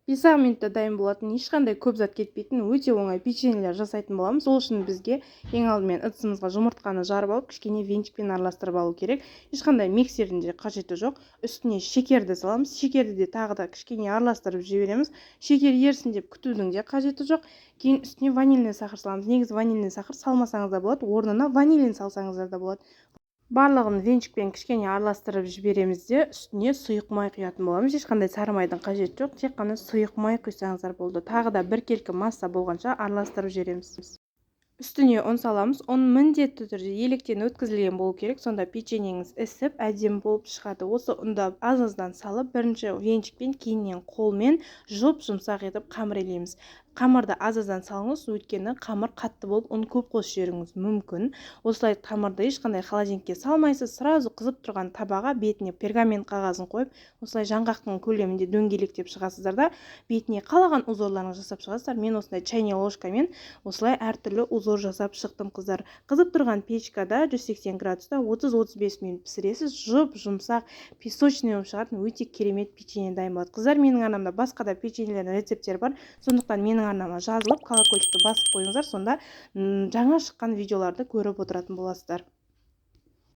5 минутта дайын болатын, ешқандай көп зат кетпейтін өте оңай печеньелер жасайтын боламыз. Ол үшін бізге ең алдымен ыдысымызға жұмыртқаны жарып алып, кішкене венчикпен араластырып алу керек. Ешқандай миксердің де қажеті жоқ. Үстіне шекерді саламыз. Шекерді де тағы да кішкене араластырып жібереміз. Шекер ерісін деп күтудің де қажеті жоқ. Кейін үстіне ванильный сахар саламыз. Негізі ванильный сахар салмасаңыз да болады, орнына ванилин салсаңыздар да болады. Барлығын венчикпен кішкене араластырып жібереміз де үстіне сұйық май құятын боламыз. Ешқандай сары майдың қажеті жоқ, тек қана сұйық май құйсаңыздар болды. Тағы да біркелкі масса болғанша араластырып жібереміз. Үстіне ұн саламыз. Ұн міндетті түрде електен өткізілген болу керек, сонда печеньеңіз ісіп әдемі болып шығады. Осы ұнды аз-аздан салып, бірінші венчикпен, кейіннен қолмен жұмсақ етіп қамырлейміз. Қамырды аз-аздан салыңыз, өйткені қамыр қатты болып, ұн көп қосып жіберуіңіз мүмкін. Осылай қамырды ешқандай холодильникке салмайсыз, сразу қызып тұрған табаға бетіне пергамент қағазын қойып, осылай жаңғақтың көлемінде дөңгелектеп шығасыздар да, бетіне қалаған узорларыңызды жасап шығасыздар. Мен осындай чайный ложкамен осылай әртүрлі узор жасап шықтым, қыздар. Қызып тұрған печкада 180 градуста 30-35 минут пісіресіз. Жұмсақ песочный болып шығатын өте керемет печенье дайын болады. Қыздар, менің арнамда басқа да печеньелердің рецепттері бар. Сондықтан менің арнама жазылып, колокольчикті басып қойыңыздар, сонда жаңа шыққан видеоларды көріп отыратын боласыздар.